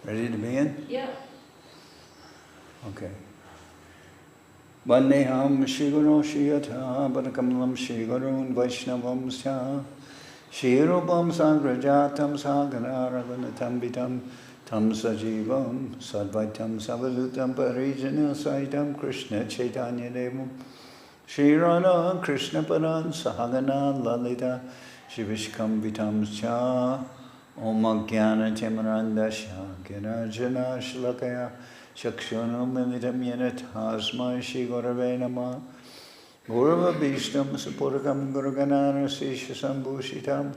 Ready to begin? Yeah. Okay. Vandeham Shri Guru Shri Yatha Padakamalam Shri Gurun Vaishnavam Sya Shri Rupam Sangrajatam Sagana Raghunatam Vitam Tam Sajivam Sadvaitam Savadutam Parijana Saitam Krishna Chaitanya Devam Shri Radha Krishna Paran Sahagana Lalita Shri Vishkam Vitam Sya Om Jnana Timarandasya Ginarjana Shlakaya Chakshunam Militam Yena Tasmai Shri Gurave Namah Gurava Bhishtam Sapurakam Guruganana Sisha Sambhushitam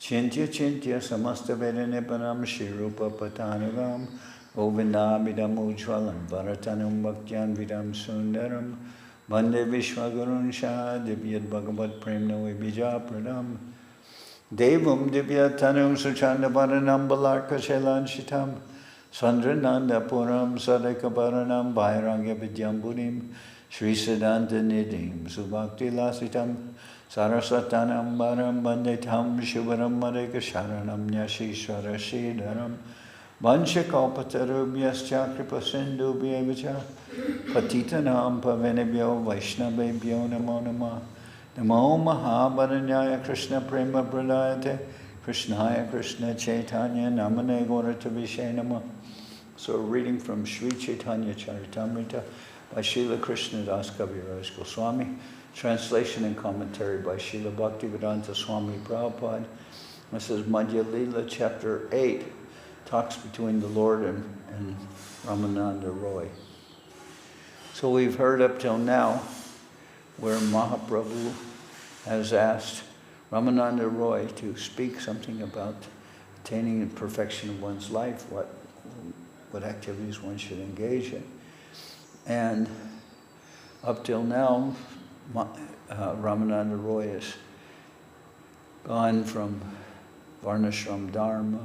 Chintya Chintya Samasta Vedanipanam Shri Rupa Patanagam Govindamidam Ujwalam Varatanam Bhaktyan Vidam Sundaram Vande Vishwagurun Shah Divyad Bhagavat Premna Vibija Pradam Devam Divyatanam Suchanda Varanam Balarka Shelan Shitam Sandrananda Puram Sadeka Varanam Vairangya Vidyamburim Sri Siddhanta Nidim Subhakti Lasitam Sarasatanam Varam Banditam Shivaram Madeka Sharanam Nyashishwara Shridharam Vanchakalpatarubhyascha Kripa Sindhu Bhyevacha Patitanam Pavenebhyo Vaishnavebhyo Namo Namah Namo Mahabharanyaya Krishna Prema Pradayate Krishnaya Krishna Chaitanya Namane Gauratavishe Namah. So we're reading from Sri Chaitanya Charitamrita by Srila Krishna Das Kaviraj Goswami, translation and commentary by Srila Bhaktivedanta Swami Prabhupada. This is Madhya Lila chapter 8, talks between the Lord and Ramananda Roy. So we've heard up till now where Mahaprabhu has asked Ramananda Roy to speak something about attaining the perfection of one's life, what activities one should engage in. And up till now, Ramananda Roy has gone from Varnashram Dharma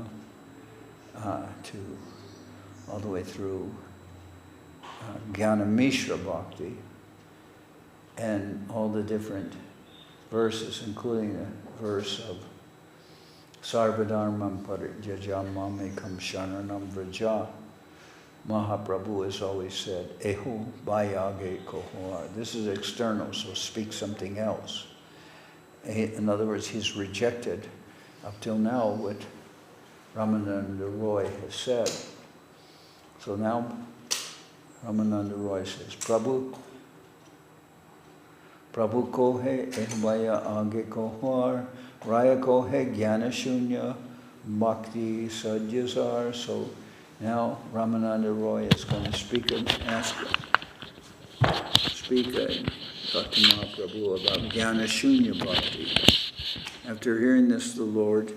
to all the way through Jnana Mishra Bhakti, and all the different verses, including the verse of Sarvadharmam Parijajam Mamekam Sharanam Vraja. Mahaprabhu has always said, Eho Bhayage Kohar. This is external, so speak something else. In other words, he's rejected up till now what Ramananda Roy has said. So now Ramananda Roy says, Prabhu kohe ehvaya age kohar, raya kohe jnana shunya, bhakti sadyasar. So now Ramananda Roy is going to speak talk to Mahaprabhu about jnana shunya bhakti. After hearing this, the Lord,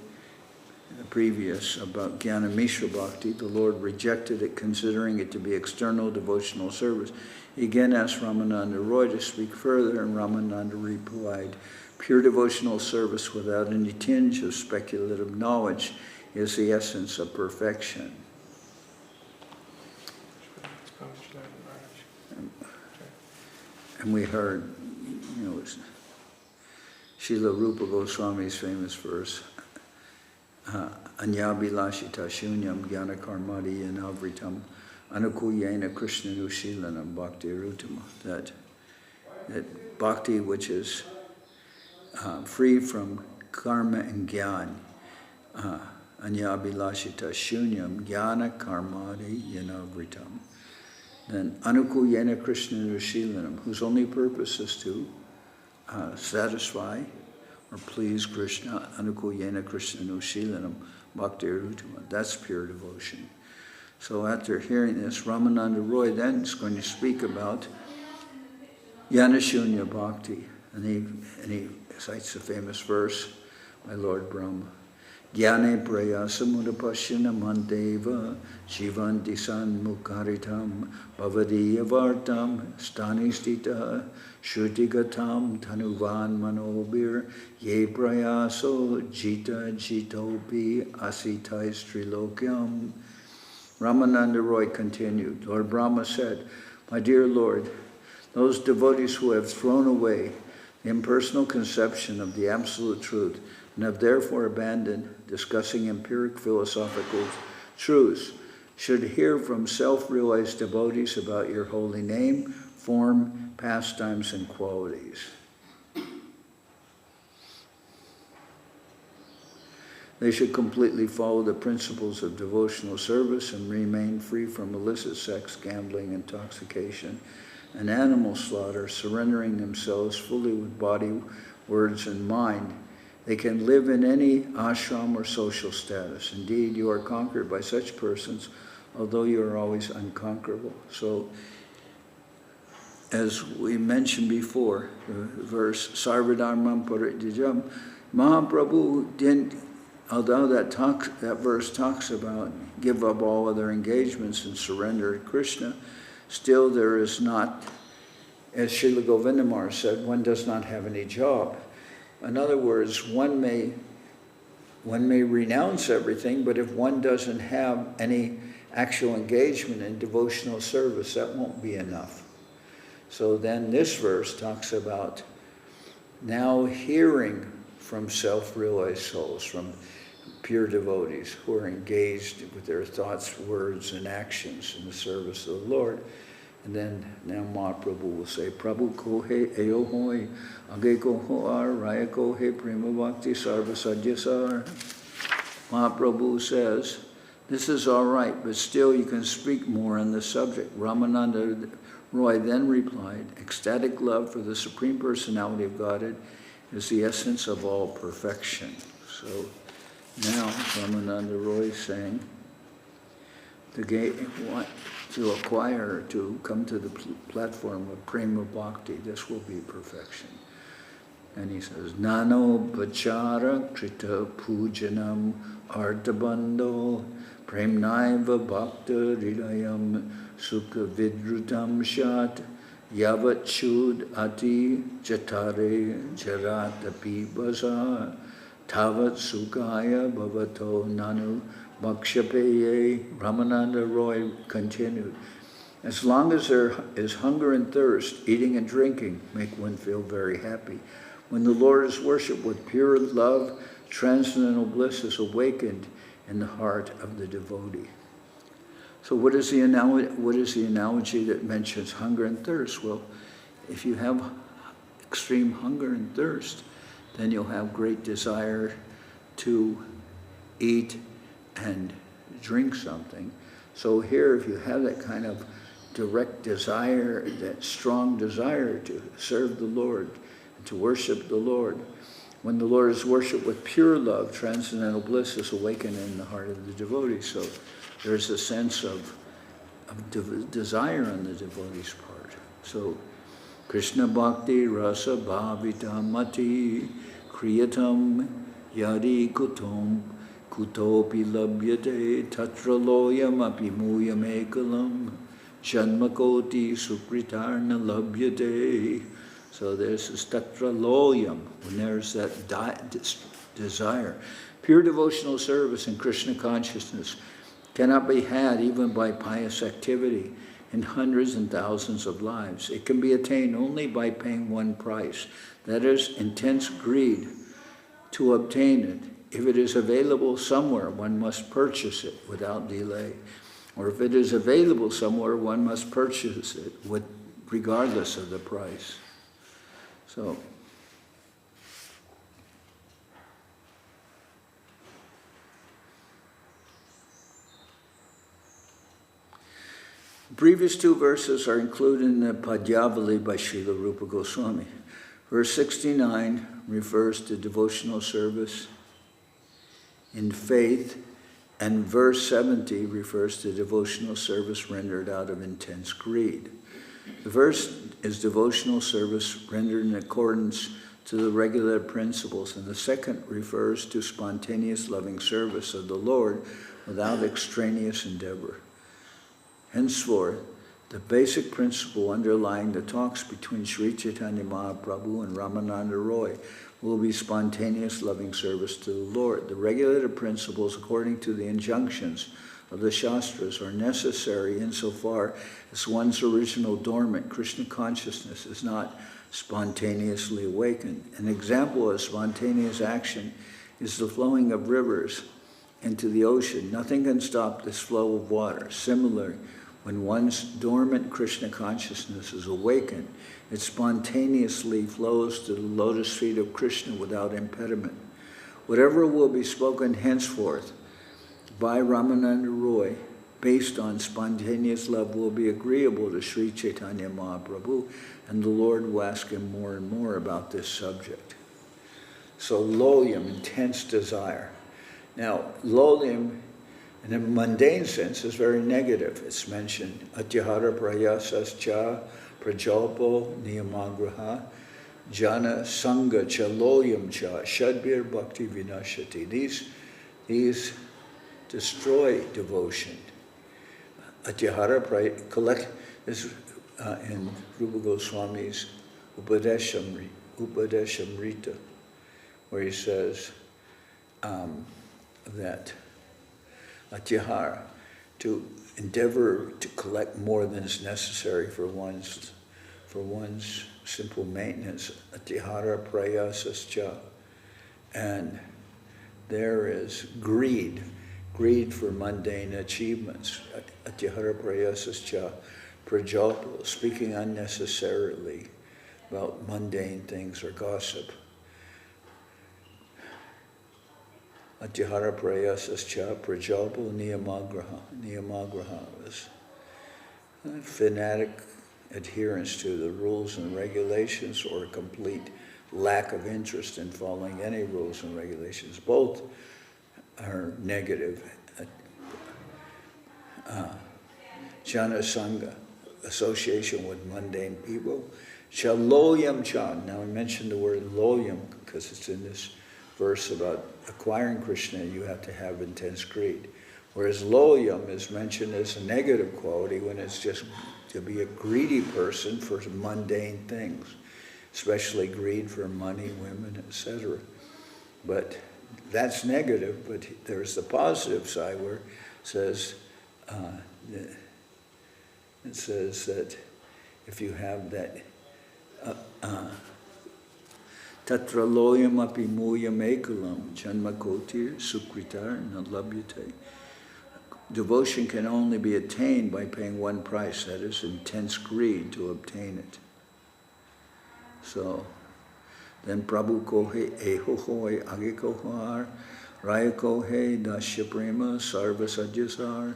previous about Jnana Mishra Bhakti, the Lord rejected it, considering it to be external devotional service. He again asked Ramananda Roy to speak further, and Ramananda replied, pure devotional service without any tinge of speculative knowledge is the essence of perfection. And we heard, Srila Rupa Goswami's famous verse, Anyabhilashita shunyam jnana karmadi yanavritam anukuyena krishna nushilanam bhakti rutama. That bhakti which is free from karma and jnana, anyabhilashita shunyam jnana karmadi yanavritam. Then anukuyena krishna nushilanam, whose only purpose is to satisfy or please Krishna, anukuyena Krishna nushilanam bhakti rutama. That's pure devotion. So after hearing this, Ramananda Roy then is going to speak about jnana shunya bhakti. And he cites the famous verse by Lord Brahma. Jnane prayasamudapashyana manteva shivanti san mukaritam bhavadiya vartam stanistita shrutigatam tanuvan manobir ye prayaso jita jitopi asitai strilokyam. Ramananda Roy continued, Lord Brahma said, my dear Lord, those devotees who have thrown away the impersonal conception of the absolute truth and have therefore abandoned discussing empiric philosophical truths should hear from self-realized devotees about your holy name, form, pastimes, and qualities. They should completely follow the principles of devotional service and remain free from illicit sex, gambling, intoxication, and animal slaughter, surrendering themselves fully with body, words, and mind. They can live in any ashram or social status. Indeed, you are conquered by such persons, although you are always unconquerable. So, as we mentioned before, the verse, Sarvadharmam Paritijam, Mahaprabhu didn't, although that verse talks about give up all other engagements and surrender to Krishna, still there is not, as Srila Govindamar said, one does not have any job. In other words, one may renounce everything, but if one doesn't have any actual engagement in devotional service, that won't be enough. So then this verse talks about now hearing from self-realized souls, from pure devotees who are engaged with their thoughts, words, and actions in the service of the Lord. And then now Mahaprabhu will say, Prabhu kohe eo hoi, age koho ar, raya kohe prema bhakti sarva sadyasar. Mahaprabhu says, this is all right, but still you can speak more on the subject. Ramananda Roy then replied, ecstatic love for the Supreme Personality of Godhead is the essence of all perfection. So now Ramananda Roy is saying, to acquire, to come to the platform of prema bhakti, this will be perfection. And he says, Nano pachara krita pujanam artabando premnaiva bhakta hridayam sukha vidrutam shat yavat chud ati jatare jaratapi basa tavat sukaya bhavato nanu Bhakshapeye. Ramananda Roy continued, as long as there is hunger and thirst, eating and drinking make one feel very happy. When the Lord is worshipped with pure love, transcendental bliss is awakened in the heart of the devotee. So what is the analogy that mentions hunger and thirst? Well, if you have extreme hunger and thirst, then you'll have great desire to eat and drink something. So here, if you have that kind of direct desire, that strong desire to serve the Lord, to worship the Lord, when the Lord is worshipped with pure love, transcendental bliss is awakened in the heart of the devotee. So there's a sense of desire on the devotee's part. So Krishna Bhakti Rasa Bhavita Mati Kriyatam Yadi Kutom Kutopi labhyate tatra loyam api muyam ekalam janmakoti sukritarna labhyate. So there's this tatra loyam, when there's that desire. Pure devotional service in Krishna consciousness cannot be had even by pious activity in hundreds and thousands of lives. It can be attained only by paying one price, that is, intense greed to obtain it. If it is available somewhere, one must purchase it without delay. Or if it is available somewhere, one must purchase it regardless of the price. So, the previous two verses are included in the Padyavali by Srila Rupa Goswami. Verse 69 refers to devotional service in faith, and verse 70 refers to devotional service rendered out of intense greed. The first is devotional service rendered in accordance to the regular principles, and the second refers to spontaneous loving service of the Lord without extraneous endeavor. Henceforth, the basic principle underlying the talks between Sri Chaitanya Mahaprabhu and Ramananda Roy will be spontaneous loving service to the Lord. The regulated principles, according to the injunctions of the Shastras, are necessary insofar as one's original dormant Krishna consciousness is not spontaneously awakened. An example of spontaneous action is the flowing of rivers into the ocean. Nothing can stop this flow of water. Similarly, when one's dormant Krishna consciousness is awakened, it spontaneously flows to the lotus feet of Krishna without impediment. Whatever will be spoken henceforth by Ramananda Roy, based on spontaneous love, will be agreeable to Sri Chaitanya Mahaprabhu, and the Lord will ask him more and more about this subject. So lolyam, intense desire. Now, lolyam, in a mundane sense, is very negative. It's mentioned, atyahara prayasascha prajalpo niyamagraha jana sangha cha lolyam cha shadbir bhakti vinashati. These destroy devotion. Atyahara collect is in Rupa Goswami's Upadeshamrita, where he says that atyahara, to endeavor to collect more than is necessary for one's simple maintenance, atyahara prayasascha, and there is greed for mundane achievements, atyahara prayasascha, prajalpa, speaking unnecessarily about mundane things or gossip. Atyahara prayasascha prajalpo niyamagraha is fanatic adherence to the rules and regulations or complete lack of interest in following any rules and regulations. Both are negative. Jana sangha, association with mundane people. Shaloyam cha. Now I mentioned the word loyam because it's in this verse about acquiring Krishna, you have to have intense greed. Whereas loyam is mentioned as a negative quality when it's just to be a greedy person for mundane things, especially greed for money, women, etc. But that's negative, but there's the positive side where it says that if you have that tatra loyam api muyam ekalam janmakotir sukritar nalabhyate. Devotion can only be attained by paying one price, that is intense greed to obtain it. So then Prabhu kohe eho hoy age kohar raya kohe dasya prema sarva sajyasar.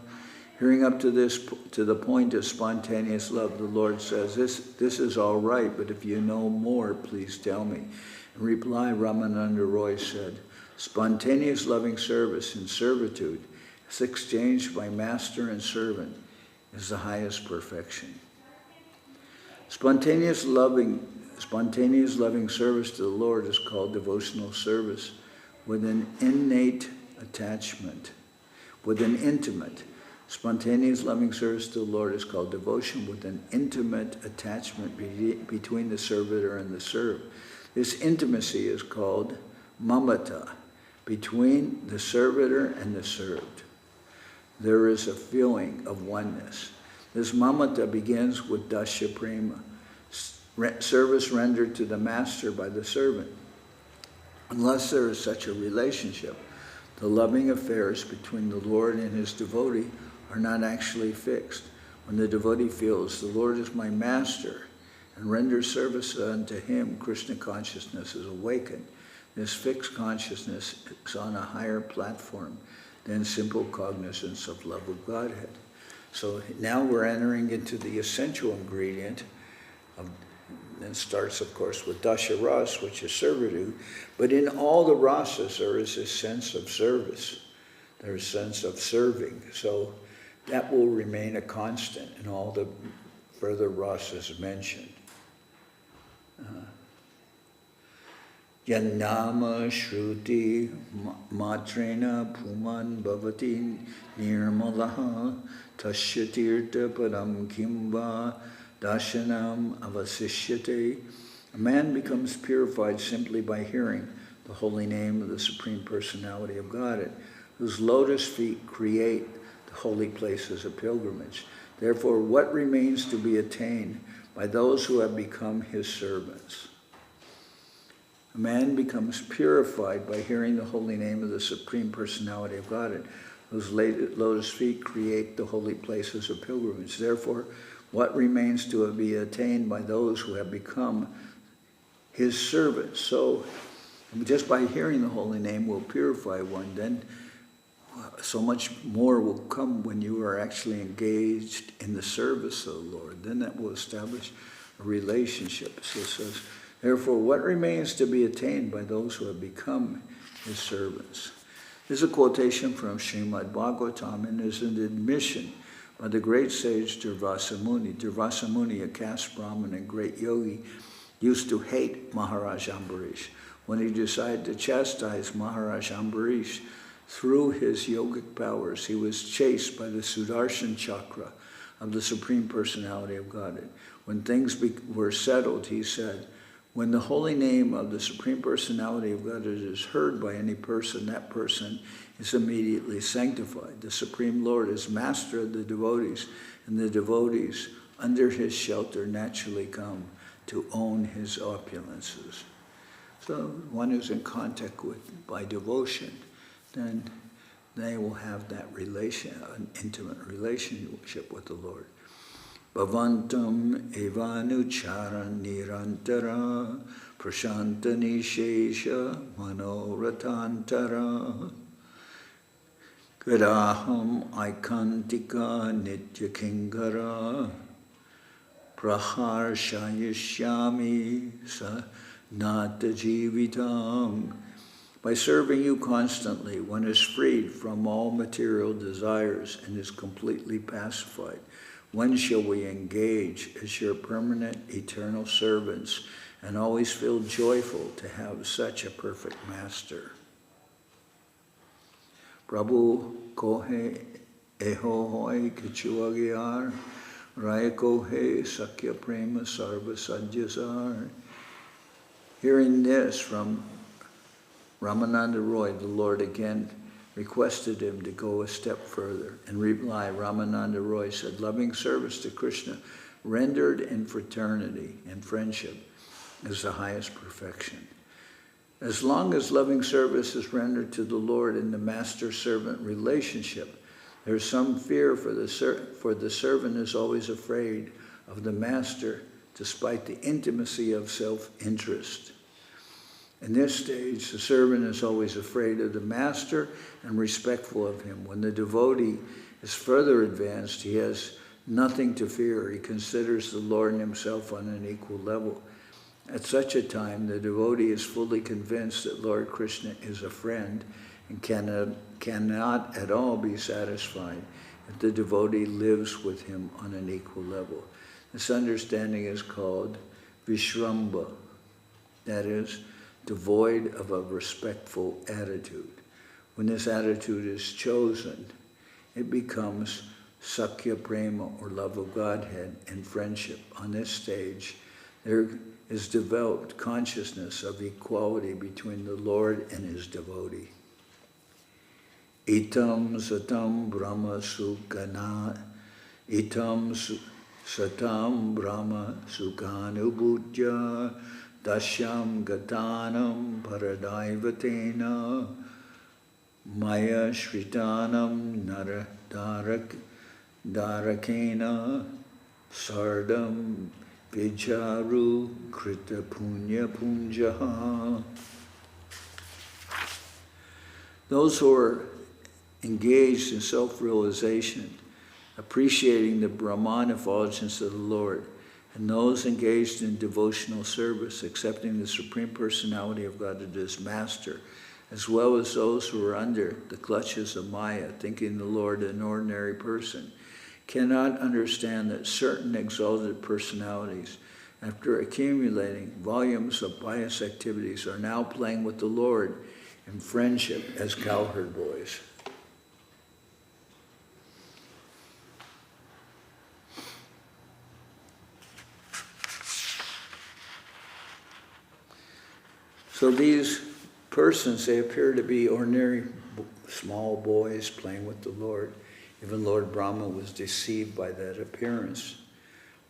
Hearing up to the point of spontaneous love, the Lord says, this is all right, but if you know more, please tell me. In reply, Ramananda Roy said, spontaneous loving service in servitude, as exchanged by master and servant, is the highest perfection. Spontaneous loving service to the Lord is called devotional service with an innate attachment, with an intimate. Spontaneous loving service to the Lord is called devotion with an intimate attachment between the servitor and the served. This intimacy is called mamata, between the servitor and the served. There is a feeling of oneness. This mamata begins with dasya prema, service rendered to the master by the servant. Unless there is such a relationship, the loving affairs between the Lord and his devotee are not actually fixed. When the devotee feels, the Lord is my master, and renders service unto him, Krishna consciousness is awakened. This fixed consciousness is on a higher platform than simple cognizance of love of Godhead. So now we're entering into the essential ingredient of, and starts, of course, with dasya ras, which is servitude. But in all the rasas, there is a sense of service. There's a sense of serving. So that will remain a constant in all the further rasas mentioned. Yannama shruti matrena puman bhavati nirmalaha tashyatirtha padam kimva dashanam avasishyate. A man becomes purified simply by hearing the holy name of the Supreme Personality of Godhead, whose lotus feet create the holy places of pilgrimage. Therefore, what remains to be attained by those who have become his servants? A man becomes purified by hearing the holy name of the Supreme Personality of Godhead, whose lotus feet create the holy places of pilgrimage. Therefore, what remains to be attained by those who have become his servants? So, just by hearing the holy name will purify one. Then so much more will come when you are actually engaged in the service of the Lord. Then that will establish a relationship. So it says, therefore, what remains to be attained by those who have become his servants? This is a quotation from Srimad Bhagavatam, and is an admission by the great sage Durvasa Muni. Durvasa Muni, a caste Brahmin and great yogi, used to hate Maharaj Ambarish. When he decided to chastise Maharaj Ambarish, through his yogic powers, he was chased by the Sudarshan Chakra of the Supreme Personality of Godhead. When things were settled, he said, when the holy name of the Supreme Personality of Godhead is heard by any person, that person is immediately sanctified. The Supreme Lord is master of the devotees, and the devotees under his shelter naturally come to own his opulences. So one who's in contact with by devotion, then they will have that an intimate relationship with the Lord. Bhavantam evanucharan nirantara prashantani shesha manoratantara gadaham aikantika nitya kingara praharshayishyami sa nata jivitam. By serving you constantly, one is freed from all material desires and is completely pacified. When shall we engage as your permanent eternal servants and always feel joyful to have such a perfect master? Prabhu kohe eho hoi kichuagyar, raya kohe sakya prema sarva sajjasar. Hearing this from Ramananda Roy, the Lord again requested him to go a step further. In reply, Ramananda Roy said, loving service to Krishna rendered in fraternity and friendship is the highest perfection. As long as loving service is rendered to the Lord in the master-servant relationship, there is some fear for the servant is always afraid of the master despite the intimacy of self-interest. In this stage, the servant is always afraid of the master and respectful of him. When the devotee is further advanced, he has nothing to fear. He considers the Lord and himself on an equal level. At such a time, the devotee is fully convinced that Lord Krishna is a friend and cannot at all be satisfied if the devotee lives with him on an equal level. This understanding is called Vishramba, that is, devoid of a respectful attitude. When this attitude is chosen, it becomes Sakya Prema, or love of Godhead, and friendship. On this stage, there is developed consciousness of equality between the Lord and his devotee. Itam satam brahma sukana, itam satam brahma sukanubhutya, Dashyam gatanam paradaivatena maya shritanam nara darakena sardam vijaru krita punya punjaha. Those who are engaged in self-realization, appreciating the Brahman effulgence of the Lord, and those engaged in devotional service, accepting the Supreme Personality of God as Master, as well as those who are under the clutches of Maya, thinking the Lord an ordinary person, cannot understand that certain exalted personalities, after accumulating volumes of pious activities, are now playing with the Lord in friendship as cowherd boys. So these persons, they appear to be ordinary small boys playing with the Lord. Even Lord Brahma was deceived by that appearance.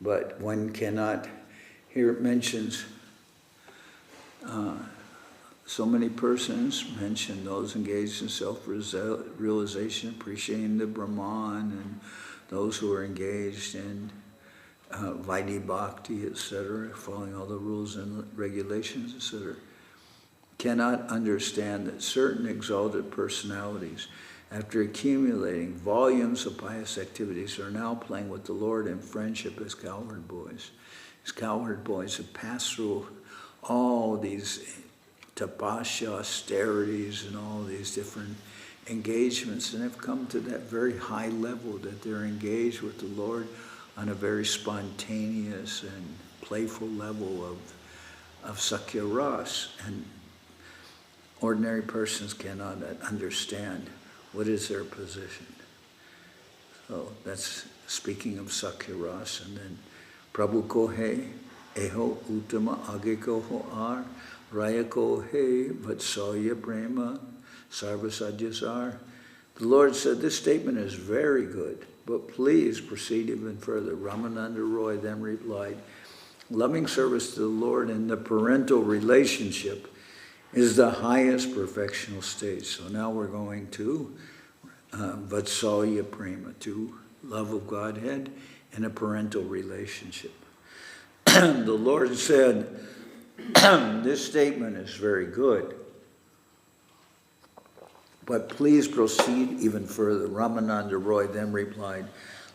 But one cannot, here it mentions so many persons mention those engaged in self-realization, appreciating the Brahman, and those who are engaged in Vaidhi Bhakti, etc., following all the rules and regulations, etc., cannot understand that certain exalted personalities, after accumulating volumes of pious activities, are now playing with the Lord in friendship as cowherd boys. These cowherd boys have passed through all these tapasya, austerities, and all these different engagements, and have come to that very high level that they're engaged with the Lord on a very spontaneous and playful level of Sakya Ras. And ordinary persons cannot understand what is their position. So that's speaking of Sakya Ras. And then Prabhu ko he, eho utama age ko ho ar, raya ko he, vatsalya prema, sarvasadyasar. The Lord said, this statement is very good, but please proceed even further. Ramananda Roy then replied, loving service to the Lord in the parental relationship is the highest perfectional stage. So now we're going to Vatsalya Prema, to love of Godhead in a parental relationship. The Lord said, this statement is very good, but please proceed even further. Ramananda Roy then replied,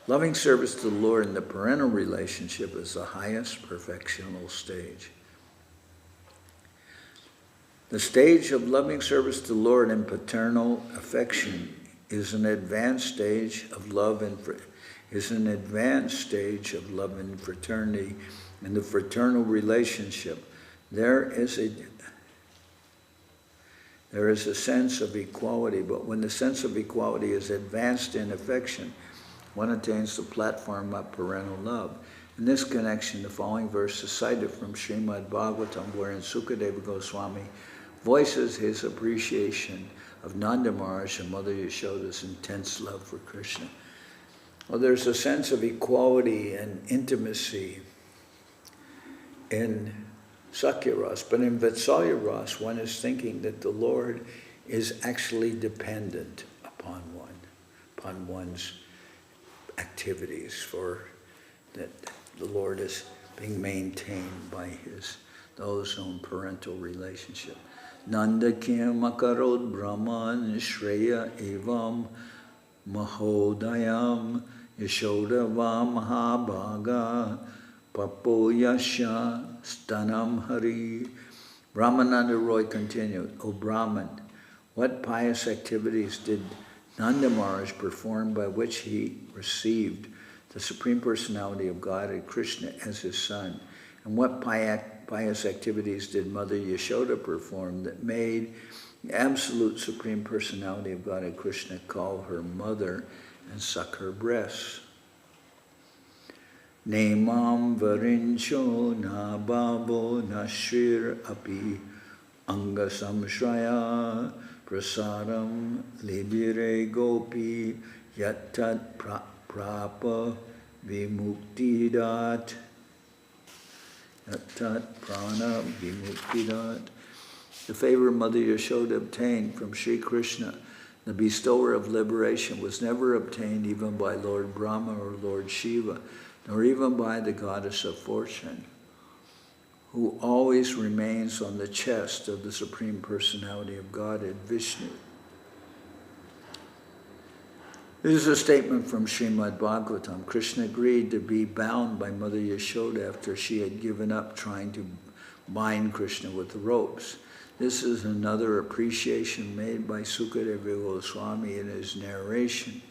loving service to the Lord in the parental relationship is the highest perfectional stage. The stage of loving service to the Lord in paternal affection is an advanced stage of love and fraternity. In the fraternal relationship, there is a sense of equality, but when the sense of equality is advanced in affection, one attains the platform of parental love. In this connection, the following verse is cited from Srimad Bhagavatam, wherein Sukadeva Goswami voices his appreciation of Nanda Maharaj and Mother Yashoda's intense love for Krishna. Well, there's a sense of equality and intimacy in Sakya Ras, but in Vatsalya Ras, one is thinking that the Lord is actually dependent upon one's activities, for that the Lord is being maintained by those in parental relationship. Nanda kim akarod brahman shreya evam mahodayam yashoda va mahabhaga papo yasha stanam hari. Brahmananda Roy continued, O Brahman, what pious activities did Nanda Maharaj perform by which he received the Supreme Personality of God, Krishna, as his son? And what pious activities did Mother Yashoda perform that made the absolute Supreme Personality of God, Krishna, call her mother and suck her breasts? Nemam varincho na babo na shrir api anga samshraya prasaram libire gopi yattat prapa vimuktidat. Yattat prana vimuktidat. The favor Mother Yashoda obtained from Sri Krishna, the bestower of liberation, was never obtained even by Lord Brahma or Lord Shiva, nor even by the goddess of fortune, who always remains on the chest of the Supreme Personality of Godhead, Vishnu. This is a statement from Srimad Bhagavatam. Krishna agreed to be bound by Mother Yashoda after she had given up trying to bind Krishna with the ropes. This is another appreciation made by Sukadeva Goswami in his narration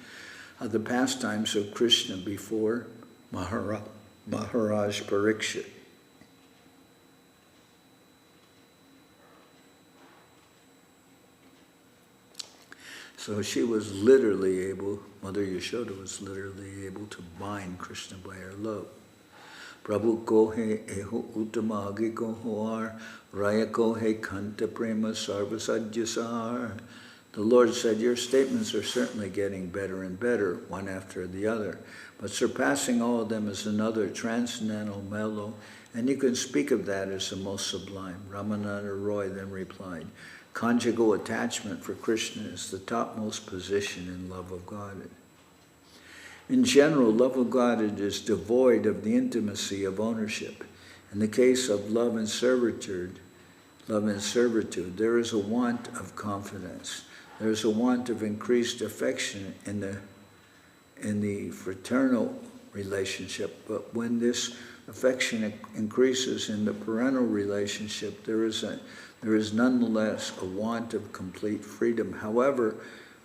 of the pastimes of Krishna before Maharaj Parikshit. So she was literally able, Mother Yashoda was literally able to bind Krishna by her love. Prabhu ko he eho uttama age ko hoar, raya ko he kanta prema sarvasadyasar. The Lord said, your statements are certainly getting better and better, one after the other, but surpassing all of them is another transcendental mellow, and you can speak of that as the most sublime. Ramananda Roy then replied, conjugal attachment for Krishna is the topmost position in love of Godhead. In general, love of Godhead is devoid of the intimacy of ownership. In the case of love and servitude, there is a want of confidence. There is a want of increased affection in the fraternal relationship, but when this affection increases in the parental relationship, there is nonetheless a want of complete freedom. However,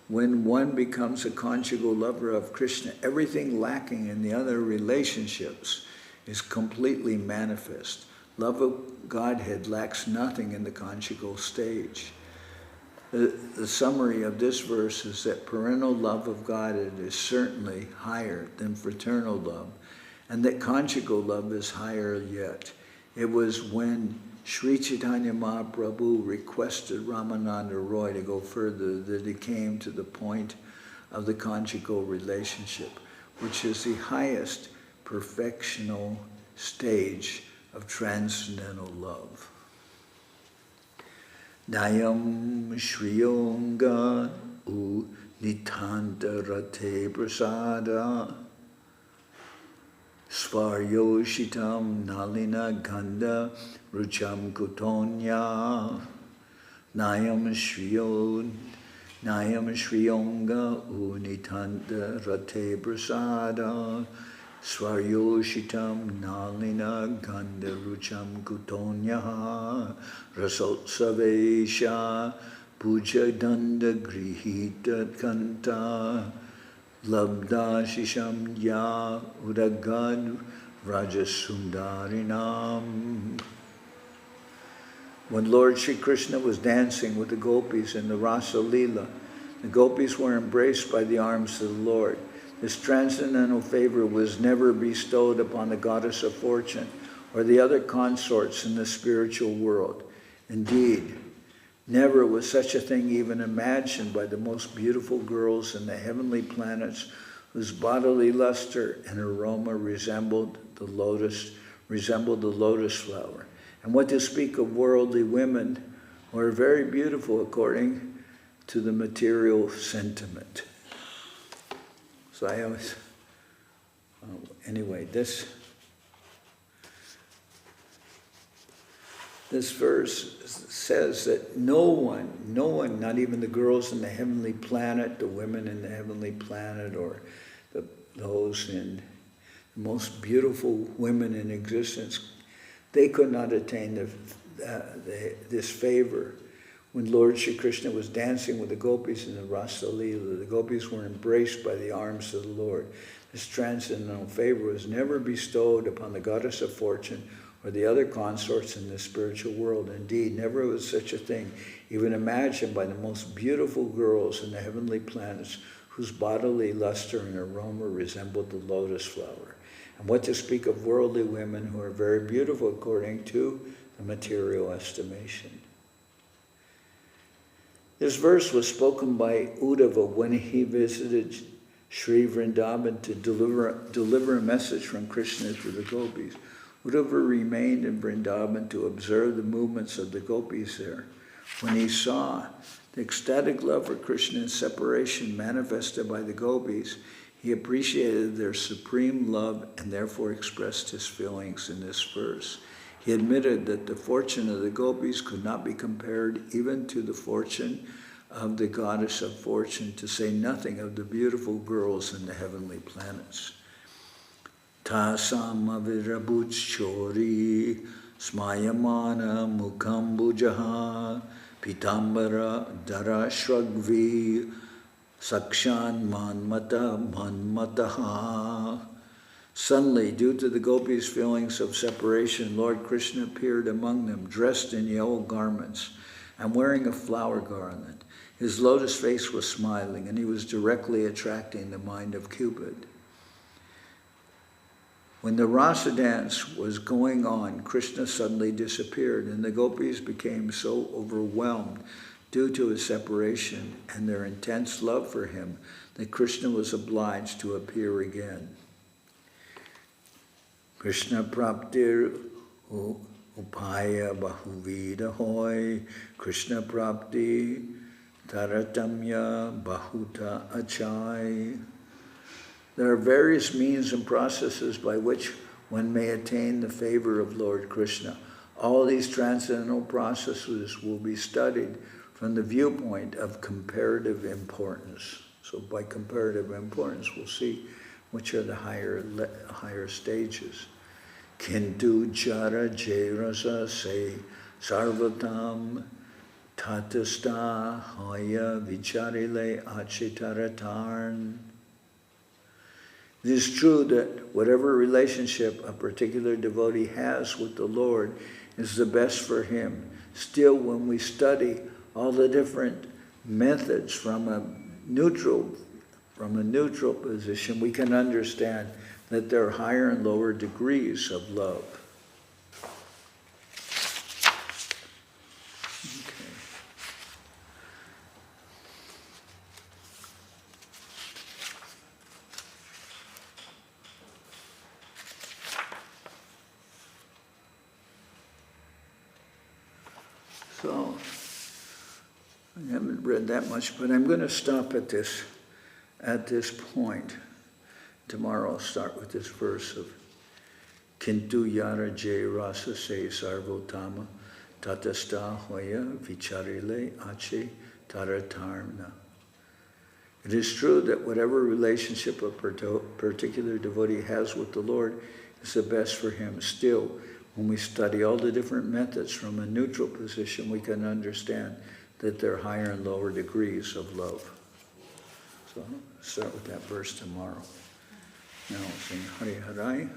when one becomes a conjugal lover of Krishna, everything lacking in the other relationships is completely manifest. Love of Godhead lacks nothing in the conjugal stage. The summary of this verse is that parental love of Godhead is certainly higher than fraternal love, and that conjugal love is higher yet. It was when Sri Chaitanya Mahaprabhu requested Ramananda Roy to go further that he came to the point of the conjugal relationship, which is the highest perfectional stage of transcendental love. Nayam Shriyonga U Nitanta Rate Prasada Svaryoshitam Nalina Ganda Rucham Kutonya Nayam Shriyonga U Nitanta Rate Prasada Svaryoshitam Nalina Ganda Rucham Kutonya Rasotsavesha Puja Danda Grihita Kanta Labda Shisham Ya Udagad Rajasundarinam. When Lord Sri Krishna was dancing with the gopis in the Rasa Leela, the gopis were embraced by the arms of the Lord. This transcendental favor was never bestowed upon the goddess of fortune or the other consorts in the spiritual world. Indeed, never was such a thing even imagined by the most beautiful girls in the heavenly planets, whose bodily luster and aroma resembled the lotus flower. And what to speak of worldly women who are very beautiful according to the material sentiment. So I always, anyway, this verse says that no one, not even the girls in the heavenly planet, the women in the heavenly planet, or those in the most beautiful women in existence, they could not attain this favor. When Lord Sri Krishna was dancing with the gopis in the Rasa Leela, the gopis were embraced by the arms of the Lord. This transcendental favor was never bestowed upon the goddess of fortune or the other consorts in the spiritual world. Indeed, never was such a thing even imagined by the most beautiful girls in the heavenly planets, whose bodily luster and aroma resembled the lotus flower. And what to speak of worldly women who are very beautiful according to the material estimation. This verse was spoken by Uddhava when he visited Sri Vrindavan to deliver a message from Krishna to the gopis. Uddhava remained in Vrindavan to observe the movements of the gopis there. When he saw the ecstatic love for Krishna and separation manifested by the gopis, he appreciated their supreme love and therefore expressed his feelings in this verse. He admitted that the fortune of the gopis could not be compared even to the fortune of the goddess of fortune, to say nothing of the beautiful girls in the heavenly planets. Tasam avirabuch chori smayamana mukambujaha pitambara dara shragvi sakshan manmataha. Suddenly, due to the gopis' feelings of separation, Lord Krishna appeared among them, dressed in yellow garments and wearing a flower garland. His lotus face was smiling, and he was directly attracting the mind of Cupid. When the rasa dance was going on, Krishna suddenly disappeared, and the gopis became so overwhelmed due to his separation and their intense love for him, that Krishna was obliged to appear again. Krishna praptir upaya bahuvida hoy, Krishna prapti taratamya bahuta achai. There are various means and processes by which one may attain the favor of Lord Krishna. All these transcendental processes will be studied from the viewpoint of comparative importance. So by comparative importance, we'll see which are the higher stages. Kintu jara jairasa se sarvatam tatasta haya vicharile achitaratarn. It is true that whatever relationship a particular devotee has with the Lord is the best for him. Still, when we study all the different methods from a neutral position, we can understand that there are higher and lower degrees of love. So, I haven't read that much, but I'm going to stop at this point. Tomorrow I'll start with this verse of Kintu yara jay rasa se sarvotama tatasta hoya vicharile ache taratarna. It is true that whatever relationship a particular devotee has with the Lord is the best for him. Still, when we study all the different methods from a neutral position, we can understand that there are higher and lower degrees of love. So I'll start with that verse tomorrow. Now we'll sing Hari Harai.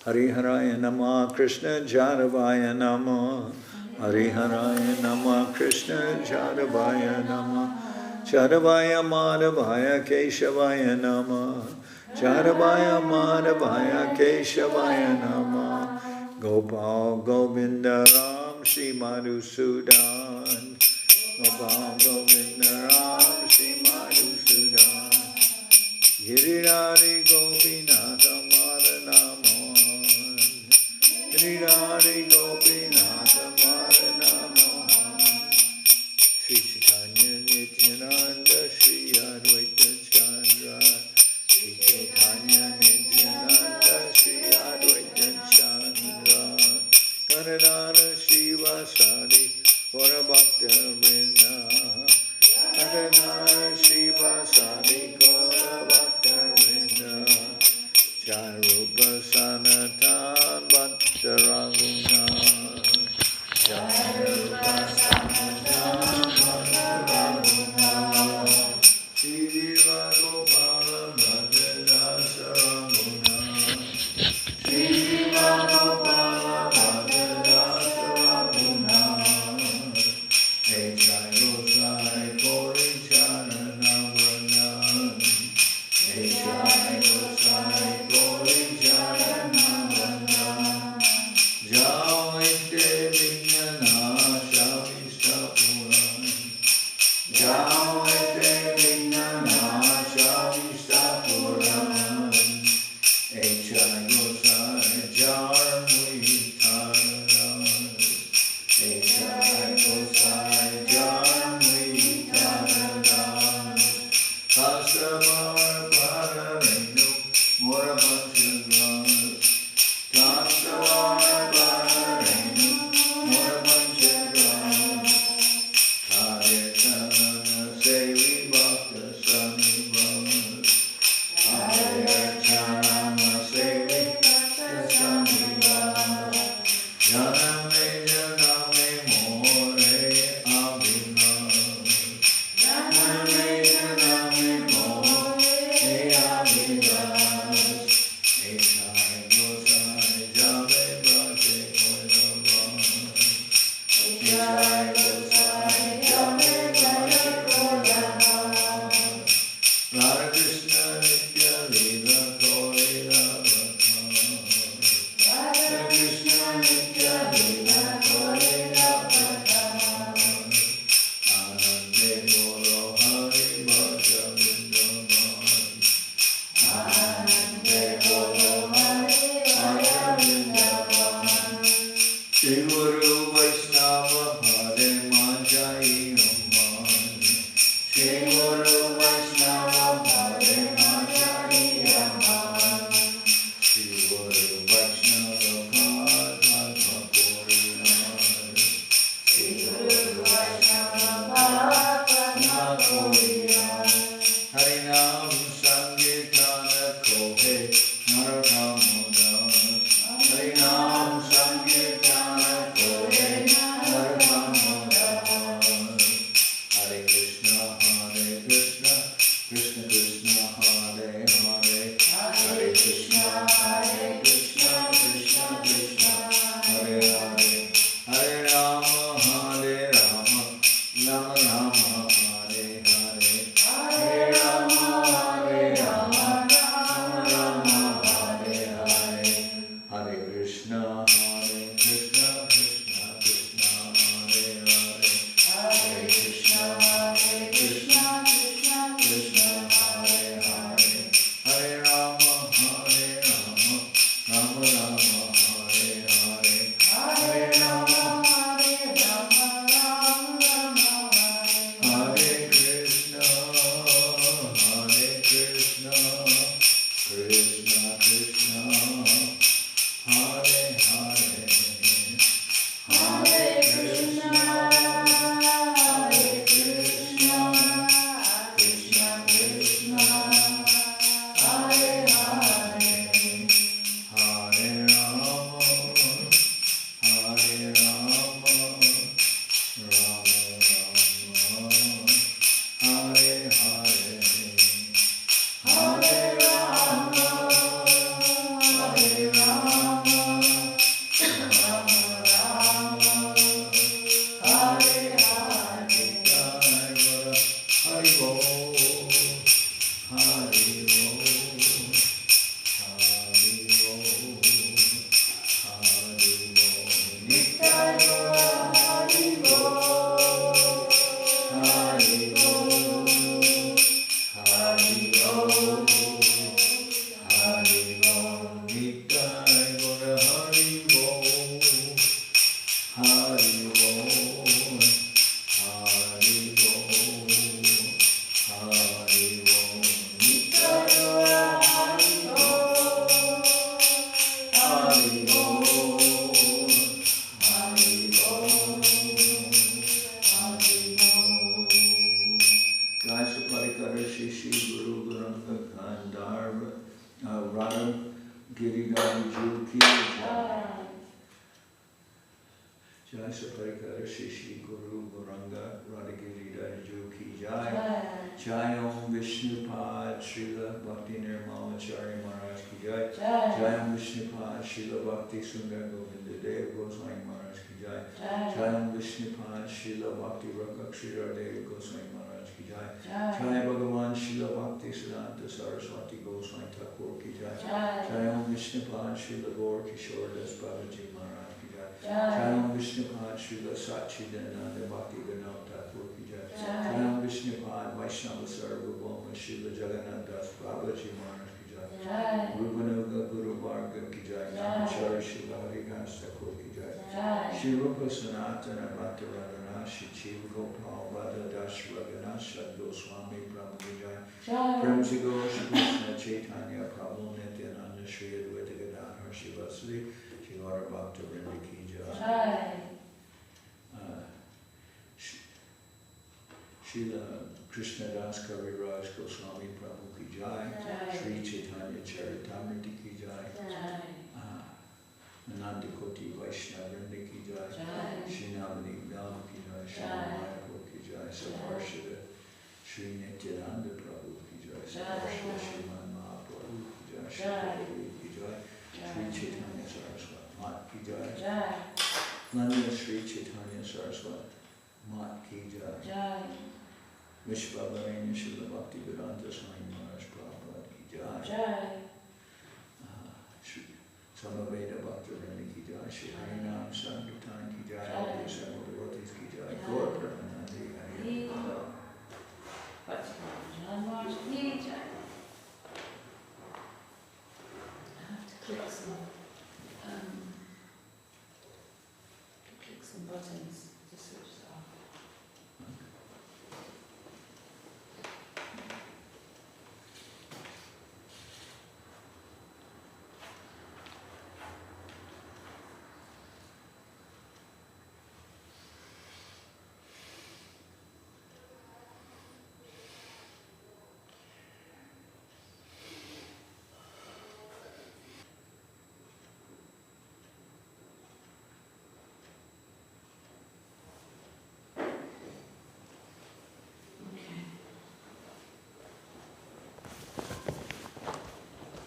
Hari Haraya Nama Krishna Jadavaya Nama. Hari Haraya Nama Krishna Jadavaya Nama. Jadavaya Madhavaya Keshavaya Nama. Jadavaya Madhavaya Keshavaya Nama. Gopal Govinda Ram Shri Madhusudan. Gopal Govinda Ram Shri Madhusudan. Girirari Gopinatha Maranamon. Girirari Gopinatha Maranamon. Sri Chaitanya Nityananda Sri Advaita Chandra. Sri Chaitanya Nityananda Sri Advaita Chandra. Karanana Shiva Sadi Gaurabhakta Vrinda. Karanana Shiva Sadi Gaurabhakta Vrinda. Jairupa Sanatan Bhatta Raghunath. Jairupa Sanatan Bhatta Raghunath. Shiva Gopala Bhatta Rasa Raghunath. Shiva Gopala Bhatta Rasa Raghunath. Hey Jai Gosai Gauri Charana Vrinda. Hey Jai Gosai Gauri Charana Vrinda. Jai Ite Vignana Shavista Puran. Jai Ite Vignana Shavista Puran. Hey Jai Gosai Jar Mui Tararan. Hey Jai Gosai Jar Mui Tararan. Kasavar Paravenu Morapanchagras. Kasavar Paravenu Morapanchagras. Karyacharana Sevi Bhakta Samivas. Karyacharana Sevi Bhakta Samivas. Janame Janame More Abhinav. Janame Janame More Abhinav. Ekshai Gosai Jave Bhate Kodavan. Ekshai Gosai Jave Bhate Kodavan. Radha Krishna Nitya Lila Kolila Bhakta. Radha Krishna Nitya Lila Kolila Bhakta. Jai Om Vishnupad Srila Bhakti Nirmalacharya Maharaj ki Jai. Jai Om Vishnupad Srila Bhakti Sundar Govinda Dev Goswami Maharaj ki Jai. Jai Om Vishnupad Srila Bhakti Rakak Sridhar Dev Goswami Maharaj ki Jai. Jai Bhagavan Srila Bhakti Siddhanta Saraswati Goswami Thakur ki Jai. Jai Om Vishnupad Srila Gaur Kishore Das Babaji Maharaj ki Jai. Jai Om Vishnupad Srila Satchidananda Bhakti Vinod Thakur ki Jai. Jai Om Vishnupad Vaishnava Sarvabhauma Srila Jagannath Das Babaji Maharaj ki Jai. Rupanuga Guru Varga ki Jai. Namachari Srila Haridas Thakur ki Jai. Shri Rupa Sanatana Bhaktivedanta Shri Chiva Gopal Radha Das Raghunath Goswami Prabhu ki Jai. Prem Se Gaur Shri Krishna Chaitanya Prabhu Nityananda Shri Advaita Gadadhar Shivasri Shri Gaura Bhaktivinoda ki Jai. Srila Krishna Das Kaviraj Goswami Prabhu ki Jai. Shri Chaitanya Charitamrita ki Jai. Ananda Koti Vaishnavrinda ki Jai. Shri Navani Dham ki Jai. Shri Mayapur ki Jai. Saparshada Shri Nityananda Prabhu ki Jai. Saparshada Shriman Mahaprabhu ki Jai. Shri Prabhu ki Jai. Shri Chaitanya Saraswat Mat ki Jai. Nanda Shri Chaitanya Saraswat Mat ki Jai. Vishvavaranya Srila Bhakti Vedanta Swami Maharaj Prabhupada ki Jai. Samaveda Bhaktivinoda ki Jai. Shri Harinam Sankirtan ki Jai. All the several devotees ki Jai. Gaur Pramanandi Hari. Maharaj ki Jai. I have to click some buttons.